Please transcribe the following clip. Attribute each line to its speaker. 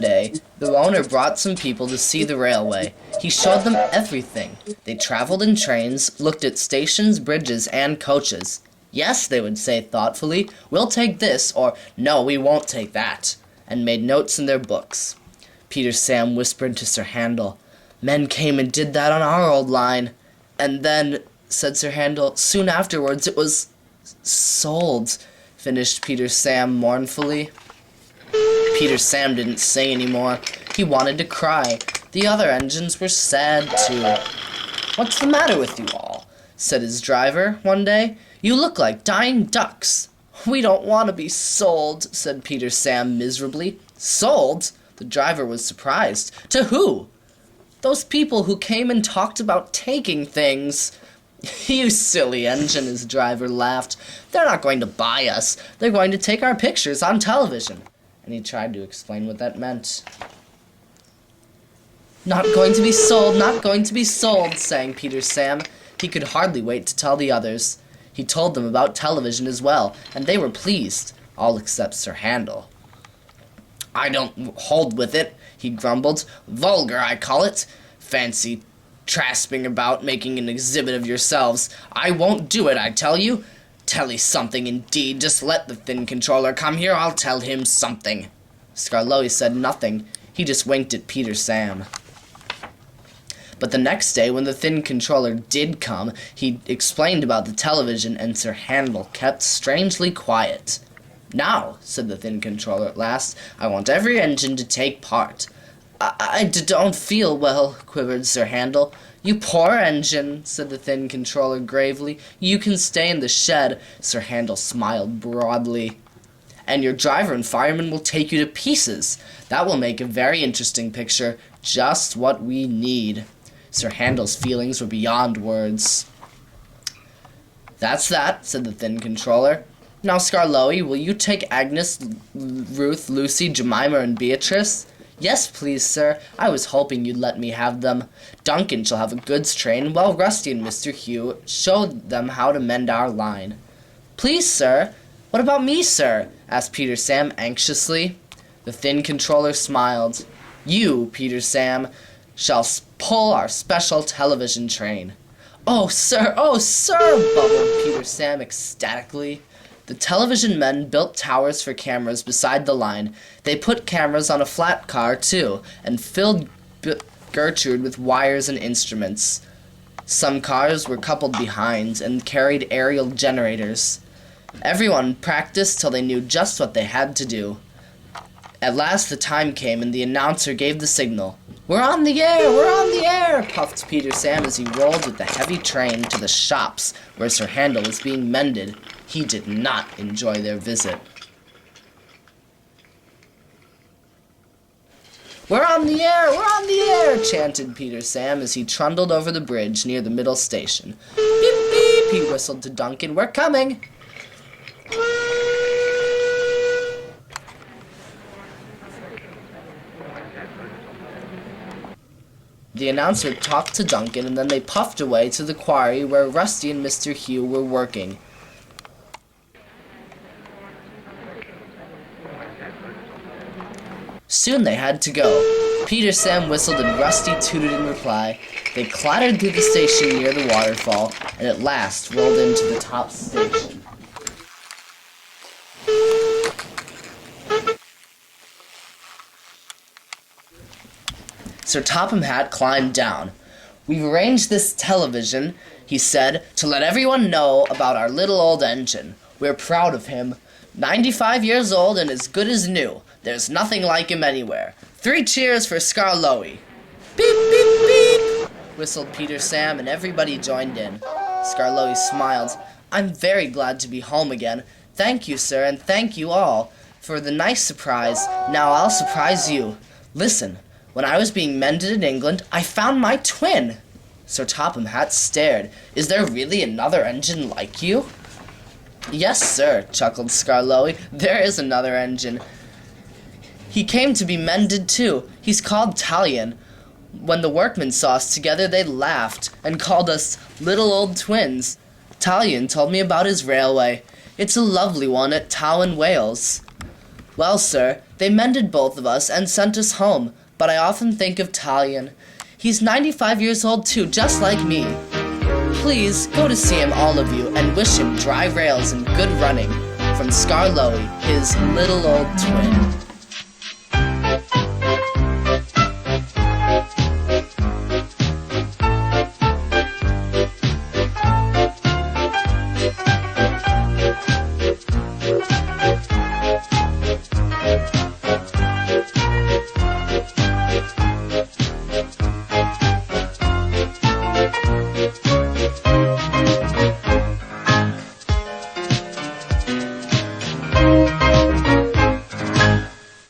Speaker 1: day, the owner brought some people to see the railway. He showed them everything. They traveled in trains, looked at stations, bridges, and coaches. Yes, they would say thoughtfully, we'll take this, or no, we won't take that, and made notes in their books. Peter Sam whispered to Sir Handel, men came and did that on our old line. And then, said Sir Handel, soon afterwards it was sold, finished Peter Sam mournfully. Peter Sam didn't say any more. He wanted to cry. The other engines were sad too. What's the matter with you all? Said his driver one day. You look like dying ducks. We don't want to be sold, said Peter Sam miserably. Sold? The driver was surprised. To who? Those people who came and talked about taking things. You silly engine, his driver laughed. They're not going to buy us. They're going to take our pictures on television. And he tried to explain what that meant. Not going to be sold, not going to be sold, sang Peter Sam. He could hardly wait to tell the others. He told them about television as well, and they were pleased, all except Sir Handel. I don't hold with it, he grumbled. Vulgar, I call it. Fancy trasping about, making an exhibit of yourselves. I won't do it, I tell you. Tell 'ee something, indeed. Just let the thin controller come here, I'll tell him something. Skarloey said nothing. He just winked at Peter Sam. But the next day, when the thin controller did come, he explained about the television, and Sir Handel kept strangely quiet. Now, said the thin controller at last, I want every engine to take part. I don't feel well, quivered Sir Handel. You poor engine, said the thin controller gravely. You can stay in the shed. Sir Handel smiled broadly. And your driver and fireman will take you to pieces. That will make a very interesting picture. Just what we need. Sir Handel's feelings were beyond words. That's that, said the thin controller. Now, Skarloey, will you take Agnes, Ruth, Lucy, Jemima, and Beatrice? Yes, please, sir. I was hoping you'd let me have them. Duncan shall have a goods train, while Rusty and Mr. Hugh show them how to mend our line. Please, sir. What about me, sir? Asked Peter Sam anxiously. The thin controller smiled. You, Peter Sam, shall pull our special television train. Oh, sir, bubbled Peter Sam ecstatically. The television men built towers for cameras beside the line. They put cameras on a flat car, too, and filled Gertrude with wires and instruments. Some cars were coupled behind and carried aerial generators. Everyone practiced till they knew just what they had to do. At last the time came, and the announcer gave the signal. We're on the air! We're on the air! Puffed Peter Sam as he rolled with the heavy train to the shops where Sir Handel was being mended. He did not enjoy their visit. We're on the air! We're on the air! Chanted Peter Sam as he trundled over the bridge near the middle station. Beep, beep! He whistled to Duncan. We're coming! The announcer talked to Duncan, and then they puffed away to the quarry where Rusty and Mr. Hugh were working. Soon they had to go. Peter Sam whistled and Rusty tooted in reply. They clattered through the station near the waterfall, and at last rolled into the top station. Sir Topham Hatt climbed down. We've arranged this television, he said, to let everyone know about our little old engine. We're proud of him. 95 years old and as good as new. There's nothing like him anywhere. 3 cheers for Skarloey. Beep, beep, beep, whistled Peter Sam, and everybody joined in. Skarloey smiled. I'm very glad to be home again. Thank you, sir, and thank you all for the nice surprise. Now I'll surprise you. Listen, when I was being mended in England, I found my twin. Sir Topham Hatt stared. Is there really another engine like you? Yes, sir, chuckled Skarloey. There is another engine. He came to be mended, too. He's called Talion. When the workmen saw us together, they laughed and called us little old twins. Talion told me about his railway. It's a lovely one at Tow in Wales. Well, sir, They mended both of us and sent us home, but I often think of Talion. He's 95 years old too, just like me. Please go to see him, all of you, and wish him dry rails and good running. From Skarloey, his little old twin.